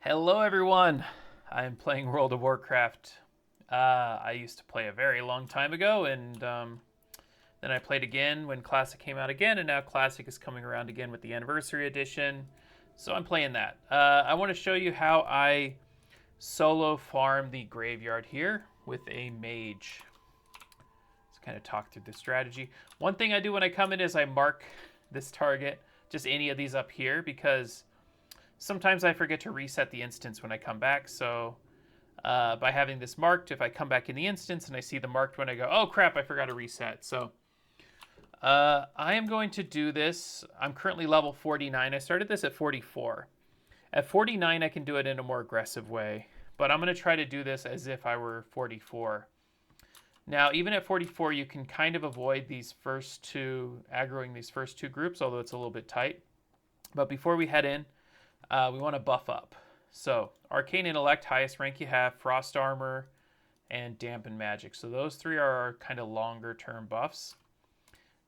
Hello, everyone. I'm playing World of Warcraft. I used to play a very long time ago, and then I played again when Classic came out again, and now Classic is coming around again with the Anniversary Edition. So I'm playing that. I want to show you how I solo farm the graveyard here with a mage. Let's kind of talk through the strategy. One thing I do when I come in is I mark this target, just any of these up here, because sometimes I forget to reset the instance when I come back. So by having this marked, if I come back in the instance and I see the marked one, I go, oh crap, I forgot to reset. So I am going to do this. I'm currently level 49. I started this at 44. At 49, I can do it in a more aggressive way, but I'm going to try to do this as if I were 44. Now, even at 44, you can kind of avoid these first two, aggroing these first two groups, although it's a little bit tight. But before we head in, we want to buff up. So, Arcane Intellect, highest rank you have, Frost Armor, and Dampen Magic. So those three are our kind of longer term buffs.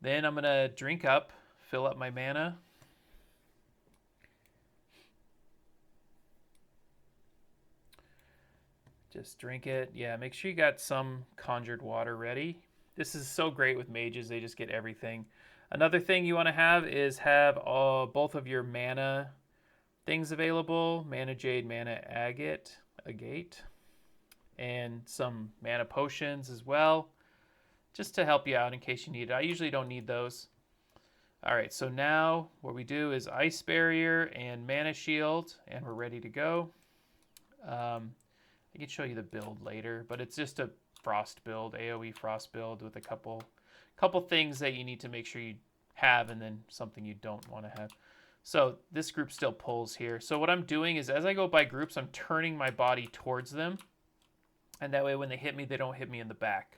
Then I'm going to drink up, fill up my mana. Just drink it. Yeah, make sure you got some conjured water ready. This is so great with mages, they just get everything. Another thing you want to have is have both of your mana things available, mana jade, mana agate, and some mana potions as well, just to help you out in case you need it. I usually don't need those. All right, so now what we do is ice barrier and mana shield, and we're ready to go. I can show you the build later, but it's just a frost build, AoE frost build with a couple things that you need to make sure you have, and then something you don't want to have. So this group still pulls here. So what I'm doing is as I go by groups, I'm turning my body towards them. And that way when they hit me, they don't hit me in the back,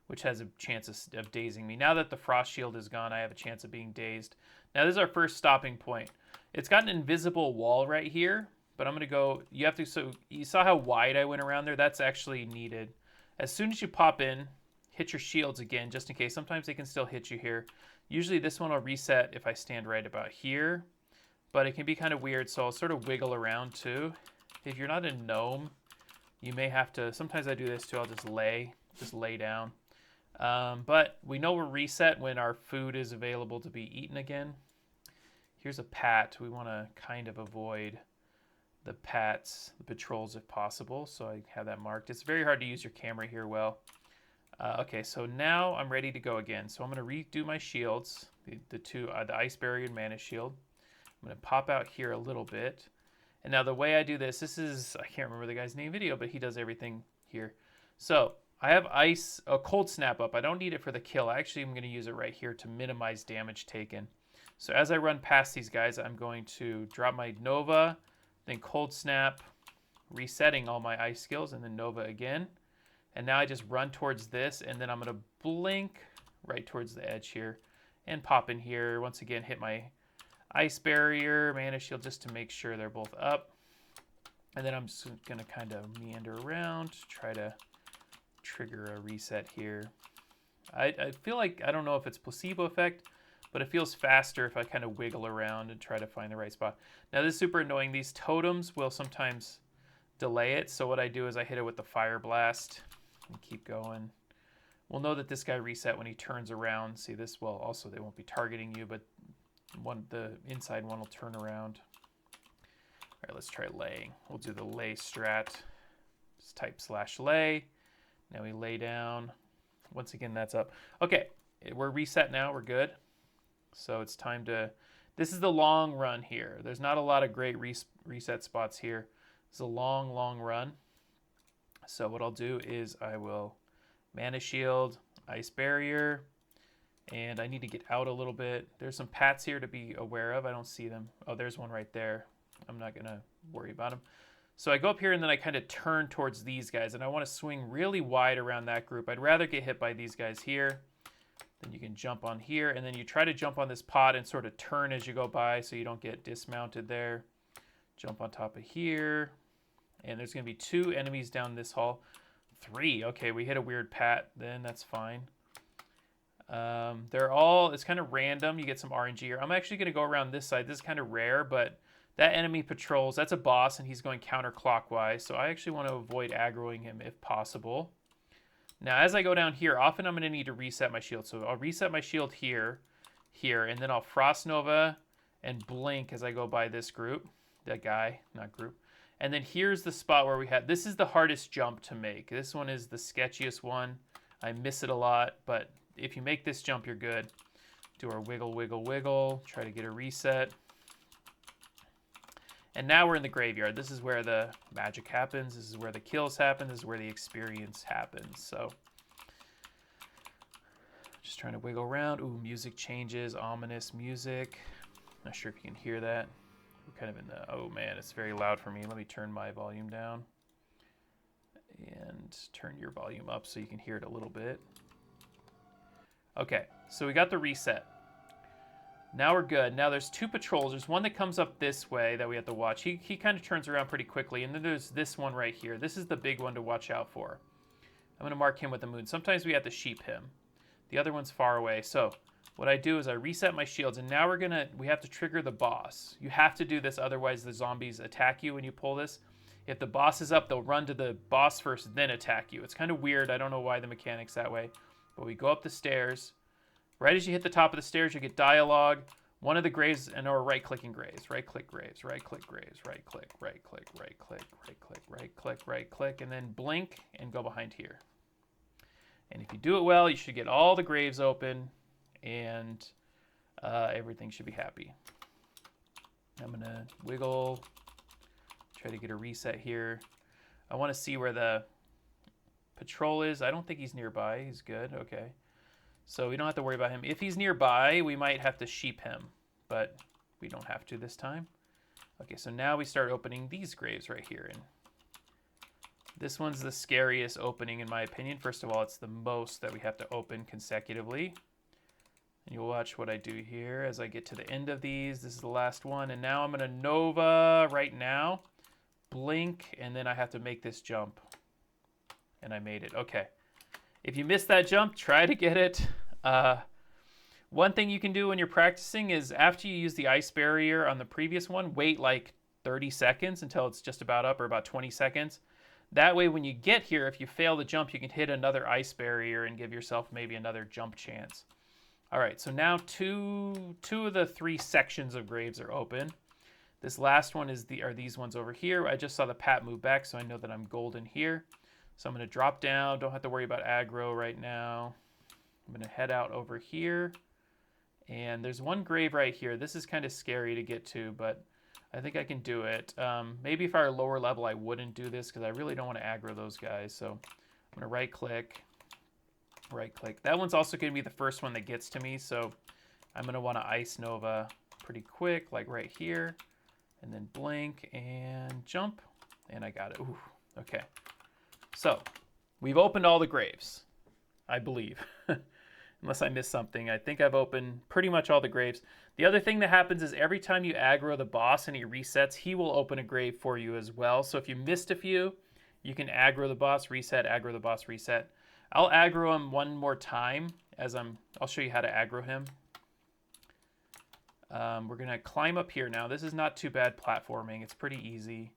which has a chance of dazing me. Now that the frost shield is gone, I have a chance of being dazed. Now this is our first stopping point. It's got an invisible wall right here, but I'm going to go, you have to, so you saw how wide I went around there? That's actually needed. As soon as you pop in, hit your shields again, just in case. Sometimes they can still hit you here. Usually this one will reset if I stand right about here. But it can be kind of weird, so I'll sort of wiggle around too. If you're not a gnome, you may have to, sometimes I do this too, I'll just lay down. But we know we're reset when our food is available to be eaten again. Here's a pat. We want to kind of avoid the pats, the patrols if possible, so I have that marked. It's very hard to use your camera here well. Okay, so now I'm ready to go again. So I'm going to redo my shields, the ice barrier and mana shield. I'm going to pop out here a little bit. And now the way I do this is, I can't remember the guy's name video, but he does everything here. So I have a cold snap up. I don't need it for the kill. Actually, I'm going to use it right here to minimize damage taken. So as I run past these guys, I'm going to drop my Nova, then cold snap, resetting all my ice skills, and then Nova again. And now I just run towards this, and then I'm going to blink right towards the edge here and pop in here. Once again, hit my ice barrier, mana shield, just to make sure they're both up. And then I'm just going to kind of meander around, try to trigger a reset here. I feel like, I don't know if it's placebo effect, but it feels faster if I kind of wiggle around and try to find the right spot. Now this is super annoying. These totems will sometimes delay it. So what I do is I hit it with the fire blast and keep going. We'll know that this guy reset when he turns around. See this, well, also they won't be targeting you, but the inside one will turn around. All right, let's try laying. We'll do the lay strat. Just type /lay. Now we lay down. Once again, that's up. Okay, we're reset now. We're good. So it's time to, this is the long run here. There's not a lot of great reset spots here. It's a long, long run. So what I'll do is I will mana shield, ice barrier, and I need to get out a little bit. There's some pats here to be aware of. I don't see them. Oh, there's one right there. I'm not going to worry about them. So I go up here and then I kind of turn towards these guys, and I want to swing really wide around that group. I'd rather get hit by these guys here. Then you can jump on here, and then you try to jump on this pot and sort of turn as you go by so you don't get dismounted there. Jump on top of here. And there's going to be 2 enemies down this hall. 3. Okay, we hit a weird pat. Then that's fine. They're all, it's kind of random. You get some RNG here. I'm actually going to go around this side. This is kind of rare, but That enemy patrols. That's a boss, and he's going counterclockwise. So I actually want to avoid aggroing him if possible. Now, as I go down here, often I'm going to need to reset my shield. So I'll reset my shield here, and then I'll Frost Nova and Blink as I go by this group. That guy, not group. And then here's the spot where we had, this is the hardest jump to make. This one is the sketchiest one. I miss it a lot, but if you make this jump, you're good. Do our wiggle, wiggle, wiggle. Try to get a reset. And now we're in the graveyard. This is where the magic happens. This is where the kills happen. This is where the experience happens. So just trying to wiggle around. Ooh, music changes. Ominous music. Not sure if you can hear that. We're kind of in the, oh man, it's very loud for me. Let me turn my volume down and turn your volume up so you can hear it a little bit. Okay, so we got the reset. Now we're good. Now there's two patrols. There's one that comes up this way that we have to watch. He kind of turns around pretty quickly. And then there's this one right here. This is the big one to watch out for. I'm going to mark him with the moon. Sometimes we have to sheep him. The other one's far away. So what I do is I reset my shields. And now we have to trigger the boss. You have to do this, otherwise the zombies attack you when you pull this. If the boss is up, they'll run to the boss first, then attack you. It's kind of weird. I don't know why the mechanic's that way. But we go up the stairs. Right as you hit the top of the stairs, you get dialogue. One of the graves, or right-clicking graves. Right-click graves, right-click graves, right-click, right-click, right-click, right-click, right-click, right-click, and then blink and go behind here. And if you do it well, you should get all the graves open, and everything should be happy. I'm going to wiggle, try to get a reset here. I want to see where the patrol is. I don't think he's nearby. He's good. Okay. So we don't have to worry about him. If he's nearby, we might have to sheep him, but we don't have to this time. Okay, so now we start opening these graves right here. And this one's the scariest opening in my opinion. First of all, it's the most that we have to open consecutively. And you'll watch what I do here as I get to the end of these. This is the last one. And now I'm going to Nova right now, blink, and then I have to make this jump. And I made it. Okay. If you missed that jump, try to get it. One thing you can do when you're practicing is after you use the ice barrier on the previous one, wait like 30 seconds until it's just about up, or about 20 seconds. That way when you get here, if you fail the jump, you can hit another ice barrier and give yourself maybe another jump chance. All right, so now two of the three sections of graves are open. This last one are these ones over here. I just saw the Pat move back, so I know that I'm golden here. So I'm going to drop down. Don't have to worry about aggro right now. I'm going to head out over here. And there's one grave right here. This is kind of scary to get to, but I think I can do it. Maybe if I were lower level, I wouldn't do this because I really don't want to aggro those guys. So I'm going to right-click. Right-click. That one's also going to be the first one that gets to me. So I'm going to want to Ice Nova pretty quick, like right here. And then blink and jump. And I got it. Ooh, okay. So, we've opened all the graves, I believe. Unless I missed something. I think I've opened pretty much all the graves. The other thing that happens is every time you aggro the boss and he resets, he will open a grave for you as well. So if you missed a few, you can aggro the boss, reset, aggro the boss, reset. I'll aggro him one more time as I'll show you how to aggro him. We're going to climb up here now. This is not too bad platforming. It's pretty easy.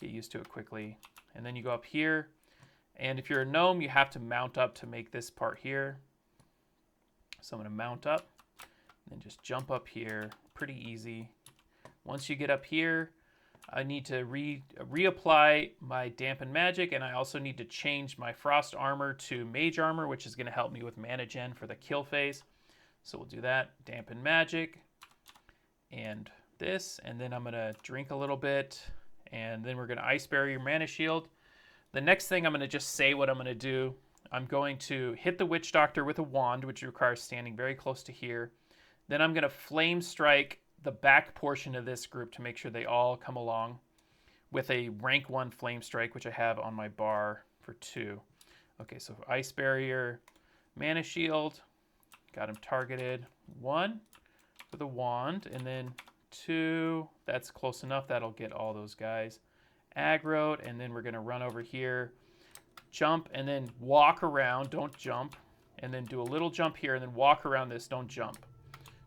Get used to it quickly. And then you go up here. And if you're a gnome, you have to mount up to make this part here. So I'm going to mount up and then just jump up here. Pretty easy. Once you get up here, I need to reapply my Dampen Magic, and I also need to change my Frost Armor to Mage Armor, which is going to help me with mana gen for the kill phase. So we'll do that. Dampen Magic and this, and then I'm going to drink a little bit, and then we're going to Ice Barrier Mana Shield. The next thing I'm going to just say what I'm going to do. I'm going to hit the Witch Doctor with a wand, which requires standing very close to here. Then I'm going to Flame Strike the back portion of this group to make sure they all come along with a rank 1 Flame Strike, which I have on my bar for 2. Okay, so Ice Barrier, Mana Shield, got him targeted. 1 with a wand, and then 2. That's close enough. That'll get all those guys aggroed, and then we're going to run over here, jump, and then walk around. Don't jump, and then do a little jump here, and then walk around this. Don't jump.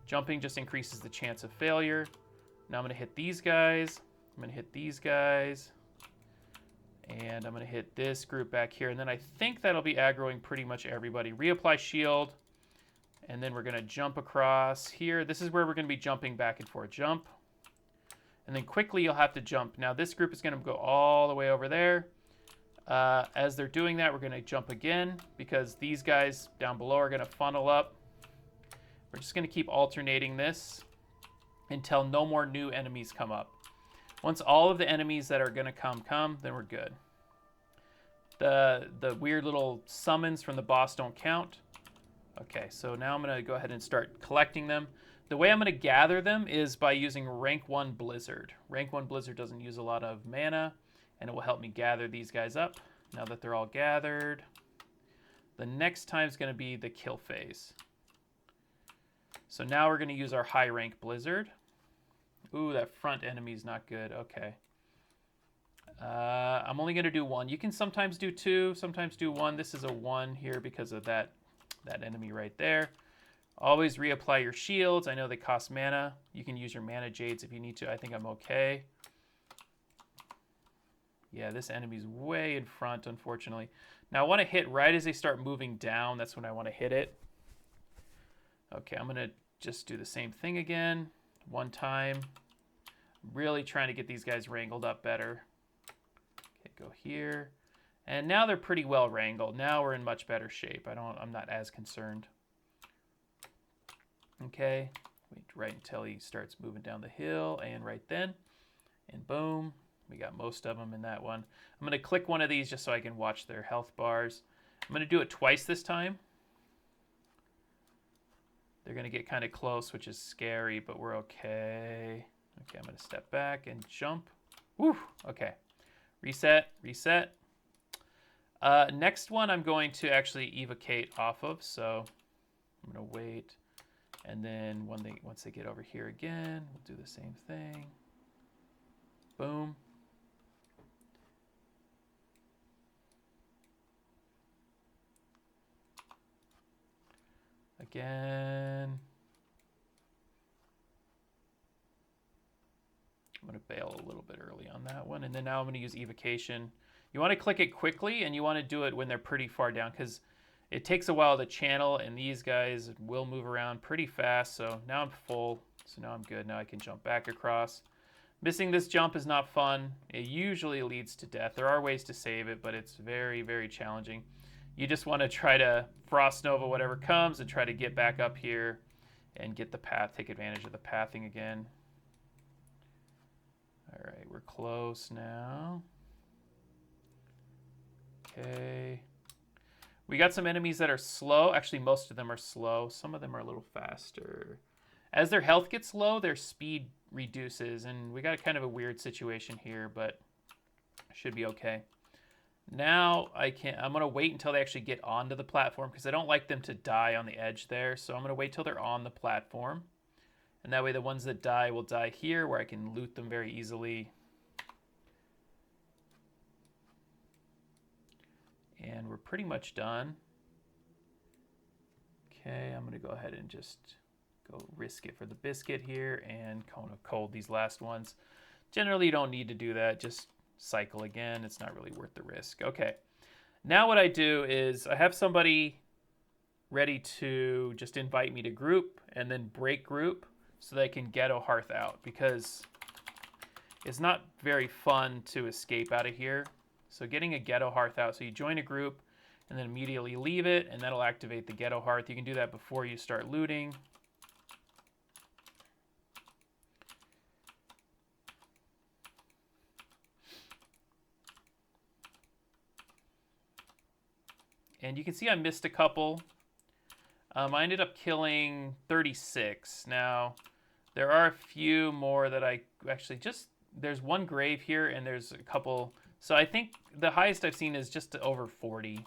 Jumping just increases the chance of failure. Now I'm going to hit these guys. I'm going to hit these guys. And I'm going to hit this group back here. And then I think that'll be aggroing pretty much everybody. Reapply shield. And then we're going to jump across here. This is where we're going to be jumping back and forth. Jump. And then quickly you'll have to jump. Now this group is going to go all the way over there. As they're doing that, we're going to jump again because these guys down below are going to funnel up. We're just going to keep alternating this until no more new enemies come up. Once all of the enemies that are going to come, then we're good. The weird little summons from the boss don't count. Okay, so now I'm going to go ahead and start collecting them. The way I'm going to gather them is by using Rank 1 Blizzard. Rank 1 Blizzard doesn't use a lot of mana, and it will help me gather these guys up. Now that they're all gathered, the next time is going to be the kill phase. So now we're going to use our high rank Blizzard. Ooh, that front enemy's not good. Okay. I'm only going to do one. You can sometimes do two, sometimes do one. This is a one here because of that enemy right there. Always reapply your shields. I know they cost mana. You can use your mana jades if you need to. I think I'm okay. Yeah, this enemy's way in front, unfortunately. Now I want to hit right as they start moving down. That's when I want to hit it. Okay, I'm going to just do the same thing again. One time. Really trying to get these guys wrangled up better. Okay, go here. And now they're pretty well wrangled. Now we're in much better shape. I'm not as concerned. Okay, wait right until he starts moving down the hill, and right then, and boom, we got most of them in that one. I'm going to click one of these just so I can watch their health bars. I'm going to do it twice this time. They're going to get kind of close, which is scary, but we're okay. Okay, I'm going to step back and jump. Woo, okay. Reset, reset. Next one I'm going to actually evocate off of, so I'm going to wait. And then once they get over here again, we'll do the same thing. Boom. Again. I'm going to bail a little bit early on that one. And then now I'm going to use evocation. You want to click it quickly, and you want to do it when they're pretty far down, because it takes a while to channel, and these guys will move around pretty fast. So now I'm full, so now I'm good. Now I can jump back across. Missing this jump is not fun. It usually leads to death. There are ways to save it, but it's very, very challenging. You just want to try to Frost Nova whatever comes and try to get back up here and get the path, take advantage of the pathing again. All right, we're close now. Okay. We got some enemies that are slow. Actually, most of them are slow. Some of them are a little faster. As their health gets low, their speed reduces, and we got kind of a weird situation here, but should be okay. Now I'm going to wait until they actually get onto the platform, because I don't like them to die on the edge there. So I'm going to wait till they're on the platform. And that way the ones that die will die here, where I can loot them very easily. And we're pretty much done. Okay, I'm going to go ahead and just go risk it for the biscuit here and Cone of Cold these last ones. Generally, you don't need to do that. Just cycle again. It's not really worth the risk. Okay, now what I do is I have somebody ready to just invite me to group and then break group so they can ghetto hearth out, because it's not very fun to escape out of here. So getting a ghetto hearth out, so you join a group and then immediately leave it, and that'll activate the ghetto hearth. You can do that before you start looting. And you can see I missed a couple. I ended up killing 36. Now, there are a few more that I actually there's one grave here, and there's a couple. So I think the highest I've seen is just over 40.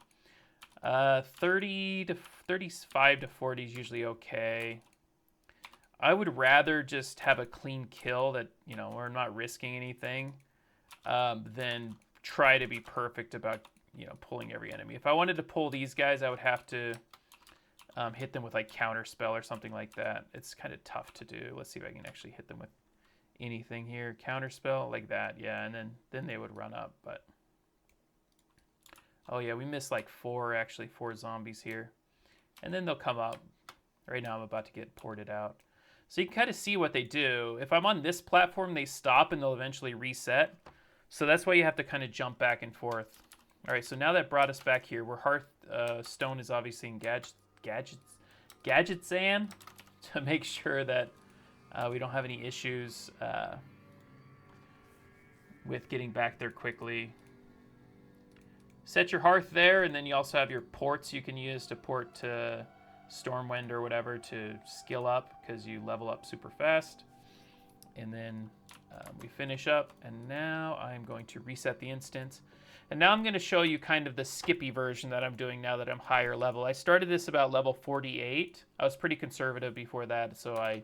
30 to 35 to 40 is usually okay. I would rather just have a clean kill that, we're not risking anything, than try to be perfect about, pulling every enemy. If I wanted to pull these guys, I would have to hit them with like counter spell or something like that. It's kind of tough to do. Let's see if I can actually hit them with anything here. Counterspell like that, yeah, and then they would run up. But oh yeah, we missed like four zombies here, and then they'll come up. Right now I'm about to get ported out. So you can kind of see what they do. If I'm on this platform, they stop and they'll eventually reset. So that's why you have to kind of jump back and forth. All right, so now that brought us back here, where Hearthstone is obviously in Gadgetzan to make sure that we don't have any issues with getting back there quickly. Set your Hearth there, and then you also have your ports you can use to port to Stormwind or whatever to skill up, because you level up super fast. And then we finish up, and now I'm going to reset the instance. And now I'm going to show you kind of the Skippy version that I'm doing now that I'm higher level. I started this about level 48. I was pretty conservative before that, so I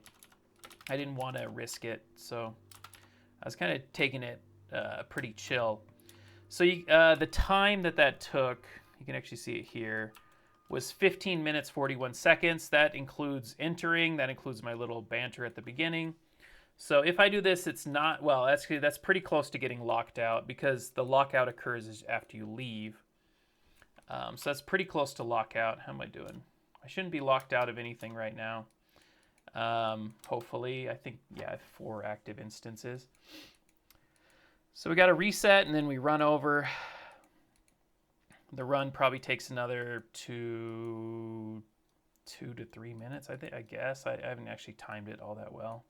didn't want to risk it. So I was kind of taking it pretty chill. So the time that took, you can actually see it here, was 15 minutes, 41 seconds. That includes entering. That includes my little banter at the beginning. So if I do this, it's not, well, that's pretty close to getting locked out, because the lockout occurs after you leave. So that's pretty close to lockout. How am I doing? I shouldn't be locked out of anything right now. Hopefully. I think, yeah, I have 4 active instances. So we got to reset, and then we run over. The run probably takes another 2 to 3 minutes, I guess. I haven't actually timed it all that well.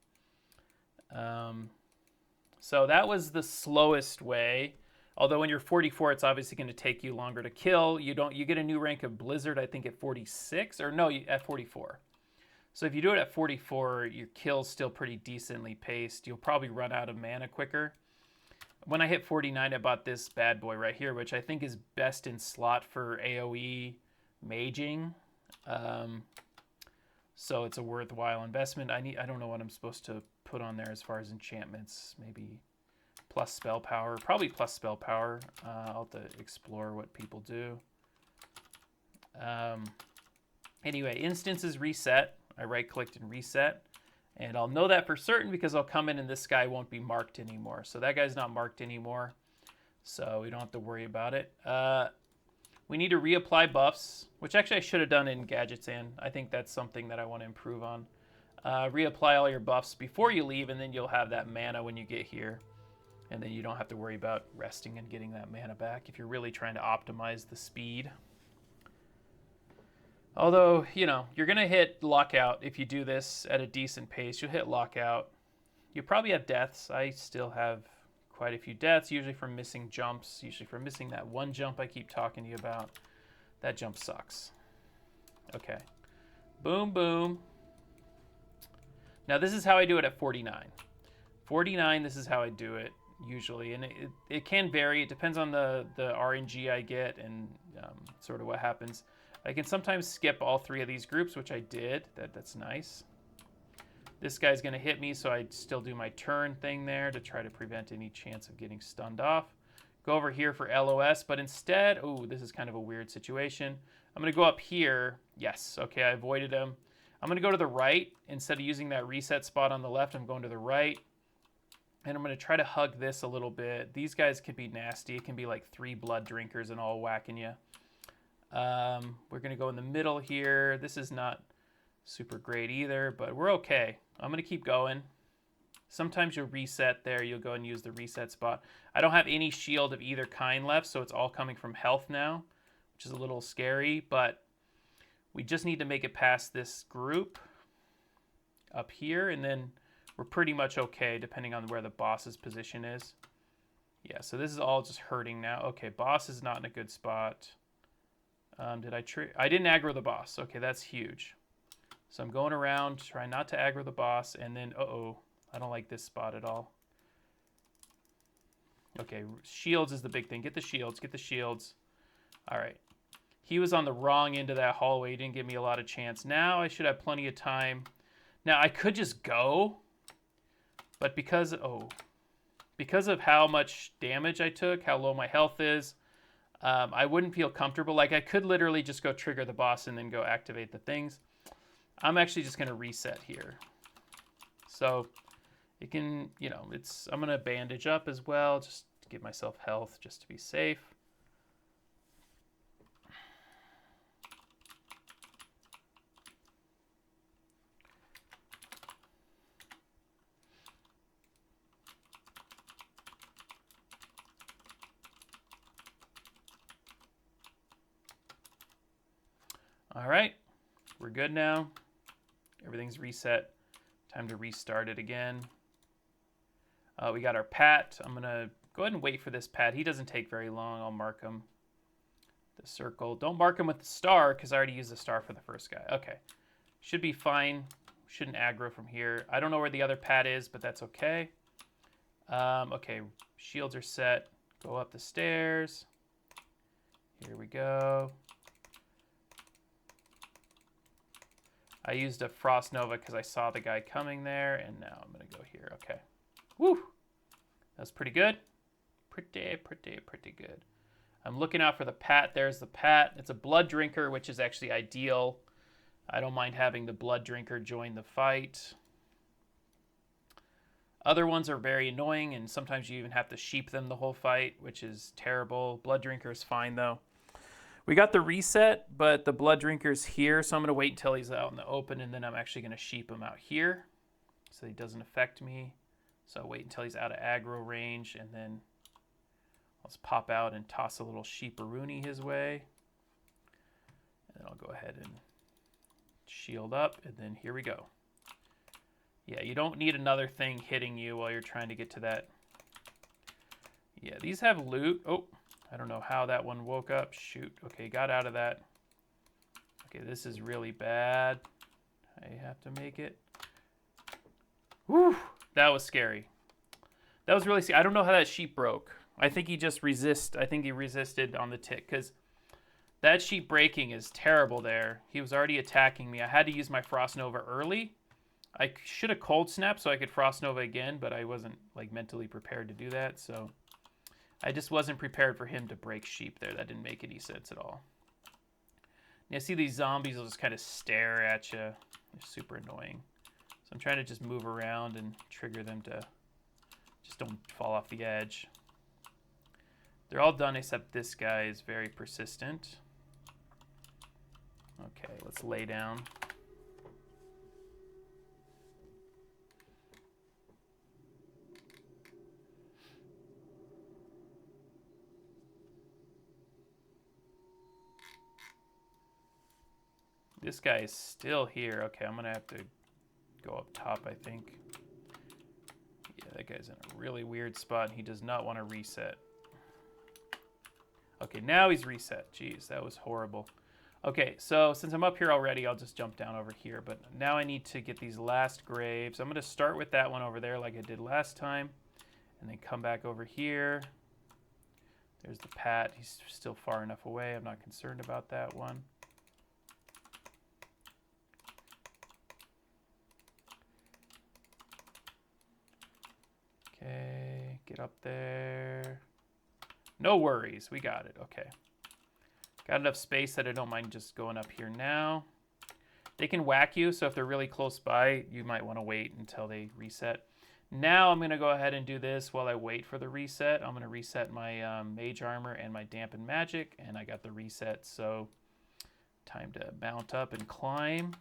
So that was the slowest way. Although when you're 44, it's obviously going to take you longer to kill. You get a new rank of Blizzard, I think, at 46, or no, at 44. So if you do it at 44, your kill's still pretty decently paced. You'll probably run out of mana quicker. When I hit 49, I bought this bad boy right here, which I think is best in slot for AoE maging. So it's a worthwhile investment. I don't know what I'm supposed to put on there as far as enchantments. Maybe plus spell power. Probably plus spell power. I'll have to explore what people do. Anyway, instances reset. I right-clicked and reset. And I'll know that for certain because I'll come in and this guy won't be marked anymore. So that guy's not marked anymore. So we don't have to worry about it. We need to reapply buffs, which actually I should have done in Gadgetzan. I think that's something that I want to improve on. Reapply all your buffs before you leave, and then you'll have that mana when you get here. And then you don't have to worry about resting and getting that mana back if you're really trying to optimize the speed. Although, you know, you're going to hit lockout if you do this at a decent pace. You'll hit lockout. You probably have deaths. I still have quite a few deaths, usually from missing jumps, usually from missing that one jump I keep talking to you about. That jump sucks. Okay. Boom, boom. Now, this is how I do it at 49. 49, this is how I do it, usually. And it can vary. It depends on the RNG I get and sort of what happens. I can sometimes skip all 3 of these groups, which I did. That's nice. This guy's going to hit me, so I still do my turn thing there to try to prevent any chance of getting stunned off. Go over here for LOS, but instead, oh, this is kind of a weird situation. I'm going to go up here. Yes, okay, I avoided him. I'm going to go to the right. Instead of using that reset spot on the left, I'm going to the right. And I'm going to try to hug this a little bit. These guys can be nasty. It can be like 3 blood drinkers and all whacking you. We're going to go in the middle here. This is not super great either, but we're okay. I'm going to keep going. Sometimes you'll reset there. You'll go and use the reset spot. I don't have any shield of either kind left, so it's all coming from health now, which is a little scary, but we just need to make it past this group up here, and then we're pretty much okay depending on where the boss's position is. Yeah, so this is all just hurting now. Okay, boss is not in a good spot. I didn't aggro the boss. Okay, that's huge. So I'm going around, trying not to aggro the boss, and then, I don't like this spot at all. Okay, shields is the big thing. Get the shields, get the shields. All right. He was on the wrong end of that hallway. He didn't give me a lot of chance. Now I should have plenty of time. Now I could just go, but because of how much damage I took, how low my health is, I wouldn't feel comfortable. Like, I could literally just go trigger the boss and then go activate the things. I'm actually just going to reset here. So It can, you know, I'm going to bandage up as well, just to give myself health, just to be safe. All right, we're good now. Everything's reset. Time to restart it again. We got our pat. I'm going to go ahead and wait for this pat. He doesn't take very long. I'll mark him. The circle. Don't mark him with the star because I already used the star for the first guy. Okay. Should be fine. Shouldn't aggro from here. I don't know where the other pat is, but that's okay. Okay, shields are set. Go up the stairs. Here we go. I used a Frost Nova because I saw the guy coming there, and now I'm going to go here. Okay. Woo! That's pretty good. Pretty good. I'm looking out for the pat. There's the pat. It's a blood drinker, which is actually ideal. I don't mind having the blood drinker join the fight. Other ones are very annoying, and sometimes you even have to sheep them the whole fight, which is terrible. Blood drinker is fine, though. We got the reset, but the blood drinker's here, so I'm going to wait until he's out in the open, and then I'm actually going to sheep him out here so he doesn't affect me. So I'll wait until he's out of aggro range, and then let's pop out and toss a little sheeparoonie his way. And then I'll go ahead and shield up, and then here we go. Yeah, you don't need another thing hitting you while you're trying to get to that. Yeah, these have loot. Oh, I don't know how that one woke up. Shoot. Okay, got out of that. Okay, this is really bad. I have to make it. Whew, that was scary. That was really scary. I don't know how that sheep broke. I think he just I think he resisted on the tick, because that sheep breaking is terrible there. He was already attacking me. I had to use my Frost Nova early. I should have cold snapped so I could Frost Nova again, but I wasn't like mentally prepared to do that, so I just wasn't prepared for him to break sheep there. That didn't make any sense at all. You see these zombies will just kind of stare at you. They're super annoying. So I'm trying to just move around and trigger them to just don't fall off the edge. They're all done except this guy is very persistent. Okay, let's lay down. This guy is still here. Okay, I'm going to have to go up top, I think. Yeah, that guy's in a really weird spot. He does not want to reset. Okay, now he's reset. Jeez, that was horrible. Okay, so since I'm up here already, I'll just jump down over here. But now I need to get these last graves. I'm going to start with that one over there like I did last time. And then come back over here. There's the pat. He's still far enough away. I'm not concerned about that one. Okay, get up there. No worries, we got it. Okay. Got enough space that I don't mind just going up here now. They can whack you, so if they're really close by, you might want to wait until they reset. Now I'm going to go ahead and do this while I wait for the reset. I'm going to reset my mage armor and my dampen magic, and I got the reset, so time to mount up and climb.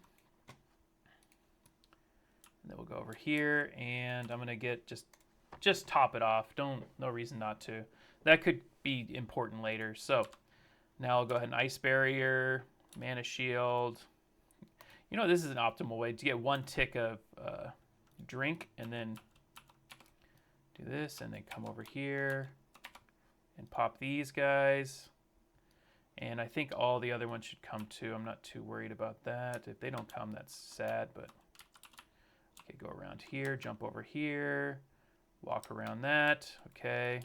And then we'll go over here, and I'm going to get just top it off. No reason not to. That could be important later. So now I'll go ahead and ice barrier, mana shield. You know, this is an optimal way to get one tick of drink, and then do this, and then come over here and pop these guys. And I think all the other ones should come too. I'm not too worried about that. If they don't come, that's sad, but okay, go around here, jump over here. Walk around that, okay.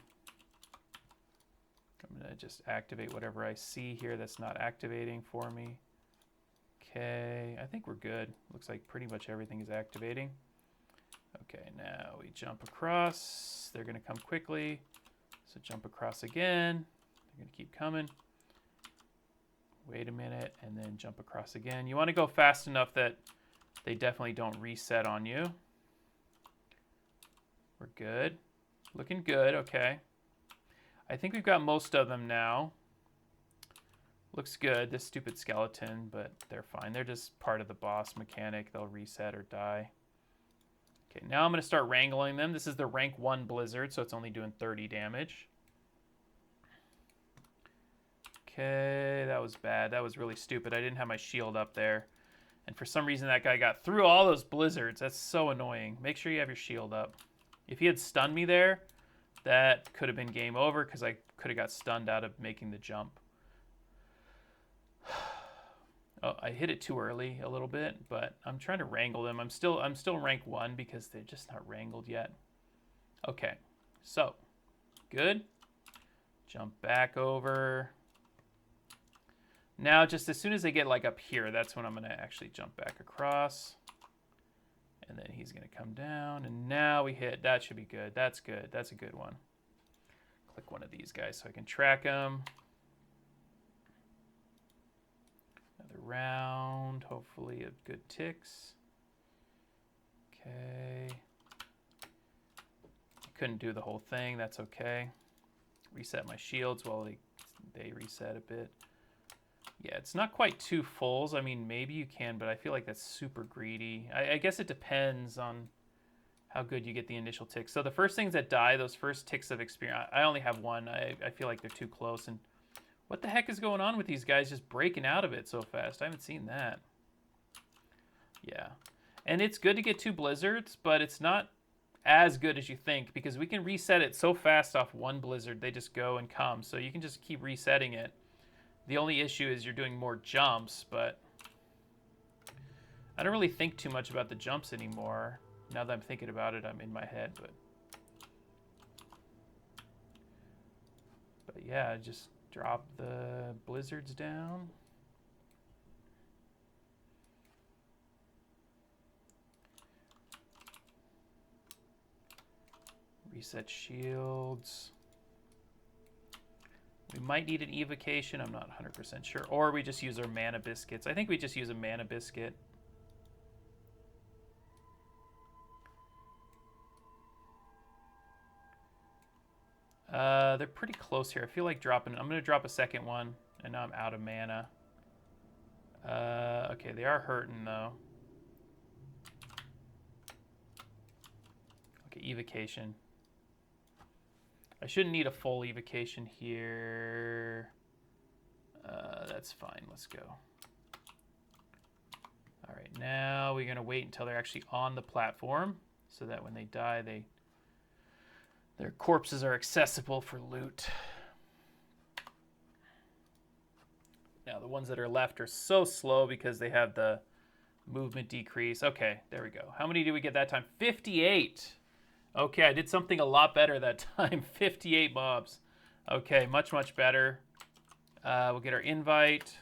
I'm gonna just activate whatever I see here that's not activating for me. Okay, I think we're good. Looks like pretty much everything is activating. Okay, now we jump across. They're gonna come quickly. So jump across again. They're gonna keep coming. Wait a minute, and then jump across again. You wanna go fast enough that they definitely don't reset on you. We're good. Looking good, okay. I think we've got most of them now. Looks good, this stupid skeleton, but they're fine. They're just part of the boss mechanic. They'll reset or die. Okay, now I'm going to start wrangling them. This is the rank 1 blizzard, so it's only doing 30 damage. Okay, that was bad. That was really stupid. I didn't have my shield up there. And for some reason, that guy got through all those blizzards. That's so annoying. Make sure you have your shield up. If he had stunned me there, that could have been game over because I could have got stunned out of making the jump. Oh, I hit it too early a little bit, but I'm trying to wrangle them. I'm still rank 1 because they're just not wrangled yet. Okay, so good. Jump back over. Now, just as soon as they get like up here, that's when I'm going to actually jump back across. And then he's going to come down. And now we hit. That should be good. That's good. That's a good one. Click one of these guys so I can track them. Another round. Hopefully of good ticks. Okay. Couldn't do the whole thing. That's okay. Reset my shields while they reset a bit. Yeah, it's not quite 2 fulls. I mean, maybe you can, but I feel like that's super greedy. I guess it depends on how good you get the initial ticks. So the first things that die, those first ticks of experience, I only have 1. I feel like they're too close. And what the heck is going on with these guys just breaking out of it so fast? I haven't seen that. Yeah. And it's good to get 2 blizzards, but it's not as good as you think because we can reset it so fast off 1 blizzard. They just go and come. So you can just keep resetting it. The only issue is you're doing more jumps, but I don't really think too much about the jumps anymore. Now that I'm thinking about it, I'm in my head, but yeah, just drop the blizzards down. Reset shields. We might need an evocation. I'm not 100% sure. Or we just use our mana biscuits. I think we just use a mana biscuit. They're pretty close here. I feel like dropping... I'm going to drop a second one. And now I'm out of mana. Okay, they are hurting, though. Okay, evocation. I shouldn't need a full evocation here. That's fine. Let's go. All right, now we're going to wait until they're actually on the platform so that when they die, their corpses are accessible for loot. Now, the ones that are left are so slow because they have the movement decrease. Okay, there we go. How many did we get that time? 58. Okay, I did something a lot better that time. 58 mobs. Okay, much, much better. We'll get our invite.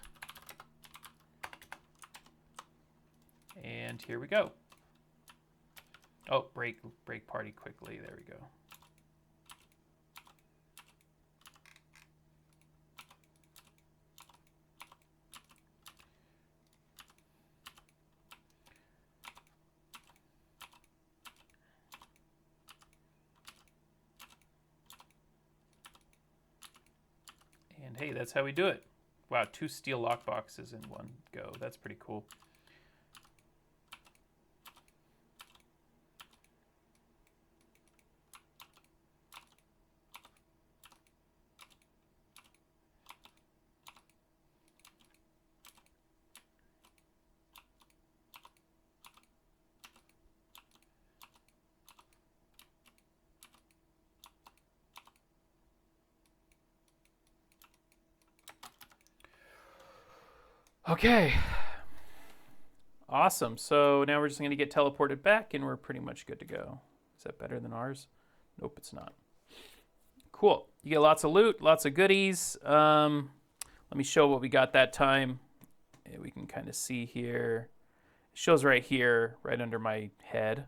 And here we go. Oh, break party quickly. There we go. And hey, that's how we do it. Wow, 2 steel lockboxes in one go. That's pretty cool. Okay. Awesome. So now we're just going to get teleported back and we're pretty much good to go. Is that better than ours? Nope, it's not. Cool. You get lots of loot, lots of goodies. Let me show what we got that time. We can kind of see here. It shows right here, right under my head.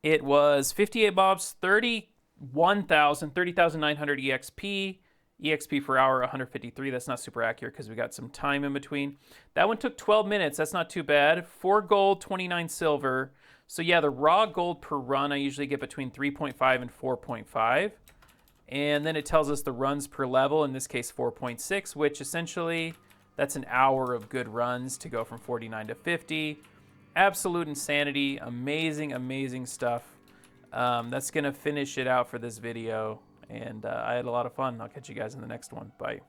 It was 58 mobs, 30,900 EXP. EXP per hour, 153. That's not super accurate because we got some time in between. That one took 12 minutes. That's not too bad. 4 gold, 29 silver. So yeah, the raw gold per run, I usually get between 3.5 and 4.5. And then it tells us the runs per level, in this case 4.6, which essentially that's an hour of good runs to go from 49 to 50. Absolute insanity, amazing, amazing stuff. That's gonna finish it out for this video, and I had a lot of fun. I'll catch you guys in the next one. Bye.